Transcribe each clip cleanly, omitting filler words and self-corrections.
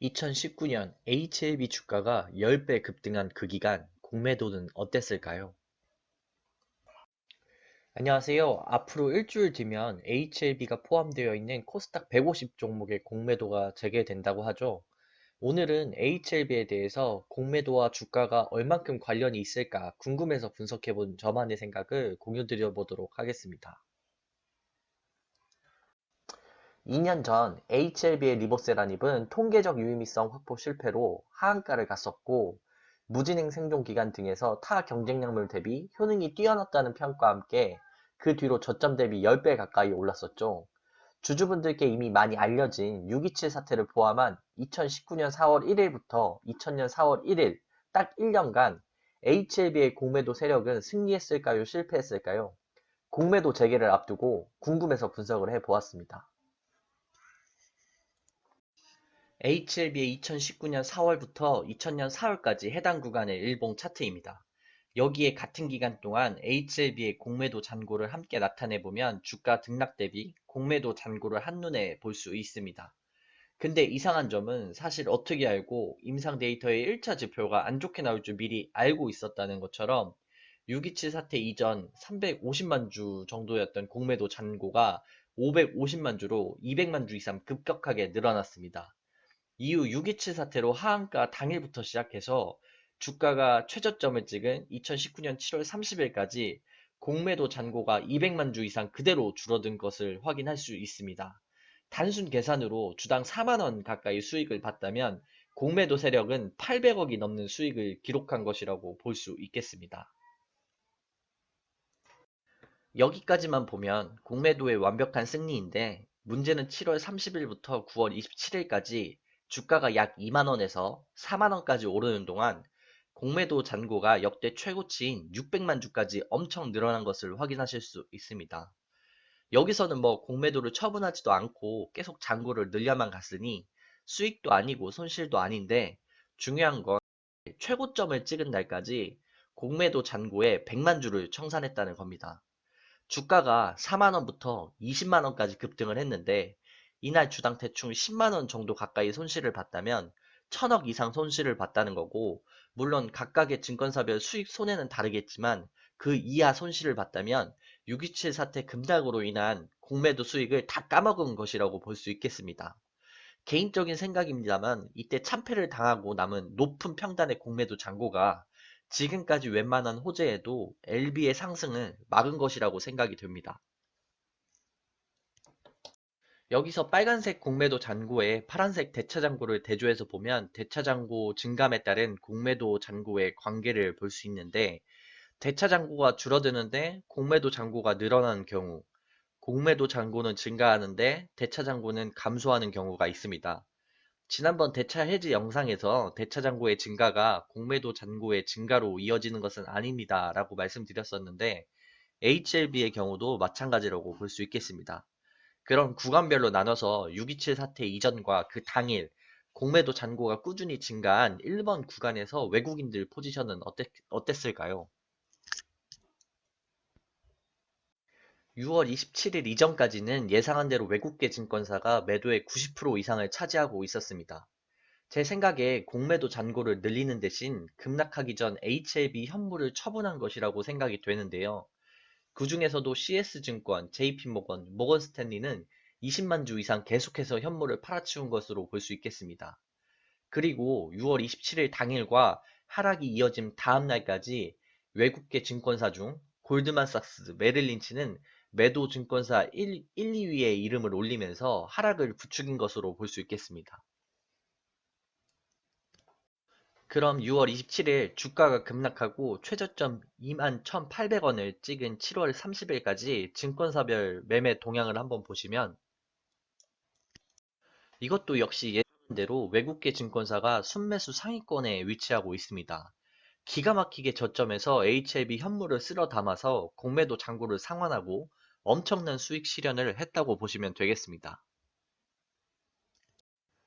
2019년 HLB 주가가 10배 급등한 그 기간 공매도는 어땠을까요? 안녕하세요. 앞으로 일주일 뒤면 HLB가 포함되어 있는 코스닥 150 종목의 공매도가 재개된다고 하죠. 오늘은 HLB에 대해서 공매도와 주가가 얼만큼 관련이 있을까 궁금해서 분석해본 저만의 생각을 공유드려 보도록 하겠습니다. 2년 전 HLB의 리보세라닙은 통계적 유의미성 확보 실패로 하한가를 갔었고, 무진행 생존 기간 등에서 타 경쟁약물 대비 효능이 뛰어났다는 평가와 함께 그 뒤로 저점 대비 10배 가까이 올랐었죠. 주주분들께 이미 많이 알려진 6.27 사태를 포함한 2019년 4월 1일부터 2000년 4월 1일 딱 1년간 HLB의 공매도 세력은 승리했을까요? 실패했을까요? 공매도 재개를 앞두고 궁금해서 분석을 해보았습니다. HLB의 2019년 4월부터 2000년 4월까지 해당 구간의 일봉 차트입니다. 여기에 같은 기간 동안 HLB의 공매도 잔고를 함께 나타내보면 주가 등락 대비 공매도 잔고를 한눈에 볼 수 있습니다. 근데 이상한 점은 사실 어떻게 알고 임상 데이터의 1차 지표가 안 좋게 나올 줄 미리 알고 있었다는 것처럼 6.27 사태 이전 350만 주 정도였던 공매도 잔고가 550만 주로 200만 주 이상 급격하게 늘어났습니다. 이후 6.27 사태로 하한가 당일부터 시작해서 주가가 최저점을 찍은 2019년 7월 30일까지 공매도 잔고가 200만 주 이상 그대로 줄어든 것을 확인할 수 있습니다. 단순 계산으로 주당 4만 원 가까이 수익을 봤다면 공매도 세력은 800억이 넘는 수익을 기록한 것이라고 볼 수 있겠습니다. 여기까지만 보면 공매도의 완벽한 승리인데 문제는 7월 30일부터 9월 27일까지 주가가 약 2만 원에서 4만 원까지 오르는 동안 공매도 잔고가 역대 최고치인 600만 주까지 엄청 늘어난 것을 확인하실 수 있습니다. 여기서는 뭐 공매도를 처분하지도 않고 계속 잔고를 늘려만 갔으니 수익도 아니고 손실도 아닌데 중요한 건 최고점을 찍은 날까지 공매도 잔고에 100만 주를 청산했다는 겁니다. 주가가 4만원부터 20만원까지 급등을 했는데 이날 주당 대충 10만원 정도 가까이 손실을 봤다면 1000억 이상 손실을 봤다는 거고, 물론 각각의 증권사별 수익 손해는 다르겠지만 그 이하 손실을 봤다면 6.27 사태 급락으로 인한 공매도 수익을 다 까먹은 것이라고 볼 수 있겠습니다. 개인적인 생각입니다만 이때 참패를 당하고 남은 높은 평단의 공매도 잔고가 지금까지 웬만한 호재에도 LB의 상승을 막은 것이라고 생각이 됩니다. 여기서 빨간색 공매도 잔고에 파란색 대차 잔고를 대조해서 보면 대차 잔고 증감에 따른 공매도 잔고의 관계를 볼 수 있는데, 대차 잔고가 줄어드는데 공매도 잔고가 늘어나는 경우, 공매도 잔고는 증가하는데 대차 잔고는 감소하는 경우가 있습니다. 지난번 대차 해지 영상에서 대차 잔고의 증가가 공매도 잔고의 증가로 이어지는 것은 아닙니다 라고 말씀드렸었는데, HLB의 경우도 마찬가지라고 볼 수 있겠습니다. 그럼 구간별로 나눠서 6.27 사태 이전과 그 당일 공매도 잔고가 꾸준히 증가한 1번 구간에서 외국인들 포지션은 어땠을까요? 6월 27일 이전까지는 예상한 대로 외국계 증권사가 매도의 90% 이상을 차지하고 있었습니다. 제 생각에 공매도 잔고를 늘리는 대신 급락하기 전 HLB 현물을 처분한 것이라고 생각이 되는데요. 그 중에서도 CS증권, JP모건, 모건스탠리는 20만 주 이상 계속해서 현물을 팔아치운 것으로 볼 수 있겠습니다. 그리고 6월 27일 당일과 하락이 이어진 다음 날까지 외국계 증권사 중 골드만삭스, 메릴린치는 매도 증권사 1, 2위의 이름을 올리면서 하락을 부추긴 것으로 볼 수 있겠습니다. 그럼 6월 27일 주가가 급락하고 최저점 21,800원을 찍은 7월 30일까지 증권사별 매매 동향을 한번 보시면 이것도 역시 예상대로 외국계 증권사가 순매수 상위권에 위치하고 있습니다. 기가 막히게 저점에서 HLB 현물을 쓸어 담아서 공매도 잔고를 상환하고 엄청난 수익 실현을 했다고 보시면 되겠습니다.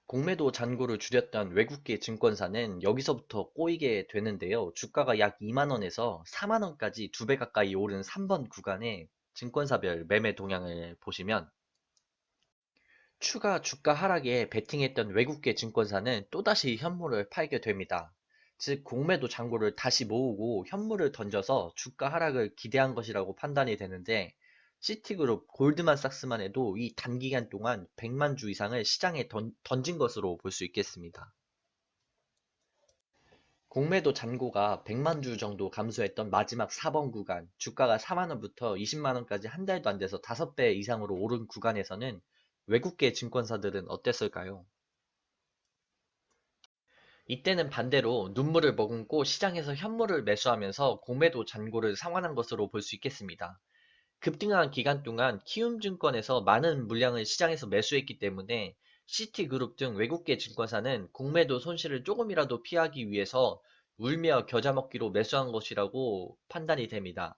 공매도 잔고를 줄였던 외국계 증권사는 여기서부터 꼬이게 되는데요. 주가가 약 2만원에서 4만원까지 2배 가까이 오른 3번 구간에 증권사별 매매 동향을 보시면 추가 주가 하락에 베팅했던 외국계 증권사는 또다시 현물을 팔게 됩니다. 즉, 공매도 잔고를 다시 모으고 현물을 던져서 주가 하락을 기대한 것이라고 판단이 되는데, 시티그룹, 골드만삭스만 해도 이 단기간 동안 100만 주 이상을 시장에 던진 것으로 볼 수 있겠습니다. 공매도 잔고가 100만 주 정도 감소했던 마지막 4번 구간, 주가가 4만 원부터 20만 원까지 한 달도 안 돼서 5배 이상으로 오른 구간에서는 외국계 증권사들은 어땠을까요? 이때는 반대로 눈물을 머금고 시장에서 현물을 매수하면서 공매도 잔고를 상환한 것으로 볼 수 있겠습니다. 급등한 기간 동안 키움증권에서 많은 물량을 시장에서 매수했기 때문에 시티그룹 등 외국계 증권사는 공매도 손실을 조금이라도 피하기 위해서 울며 겨자 먹기로 매수한 것이라고 판단이 됩니다.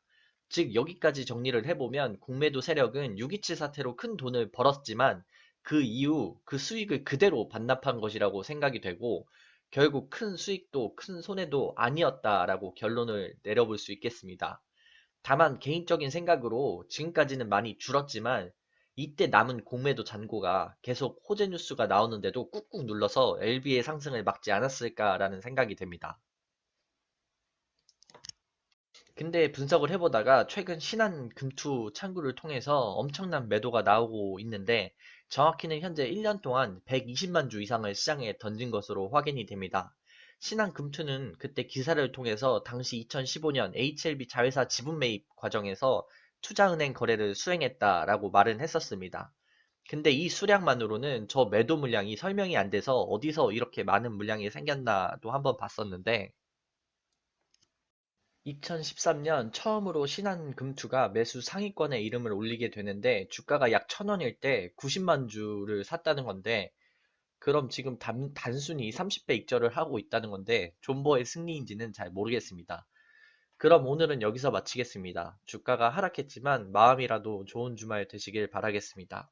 즉, 여기까지 정리를 해보면 공매도 세력은 6.27 사태로 큰 돈을 벌었지만 그 이후 그 수익을 그대로 반납한 것이라고 생각이 되고, 결국 큰 수익도 큰 손해도 아니었다라고 결론을 내려볼 수 있겠습니다. 다만 개인적인 생각으로 지금까지는 많이 줄었지만 이때 남은 공매도 잔고가 계속 호재 뉴스가 나오는데도 꾹꾹 눌러서 LB의 상승을 막지 않았을까라는 생각이 됩니다. 근데 분석을 해보다가 최근 신한 금투 창구를 통해서 엄청난 매도가 나오고 있는데, 정확히는 현재 1년 동안 120만 주 이상을 시장에 던진 것으로 확인이 됩니다. 신한 금투는 그때 기사를 통해서 당시 2015년 HLB 자회사 지분 매입 과정에서 투자은행 거래를 수행했다라고 말은 했었습니다. 근데 이 수량만으로는 저 매도 물량이 설명이 안 돼서 어디서 이렇게 많은 물량이 생겼나도 한번 봤었는데, 2013년 처음으로 신한금투가 매수 상위권에 이름을 올리게 되는데, 주가가 약 1,000원일 때 90만 주를 샀다는 건데, 그럼 지금 단순히 30배 익절을 하고 있다는 건데 존버의 승리인지는 잘 모르겠습니다. 그럼 오늘은 여기서 마치겠습니다. 주가가 하락했지만 마음이라도 좋은 주말 되시길 바라겠습니다.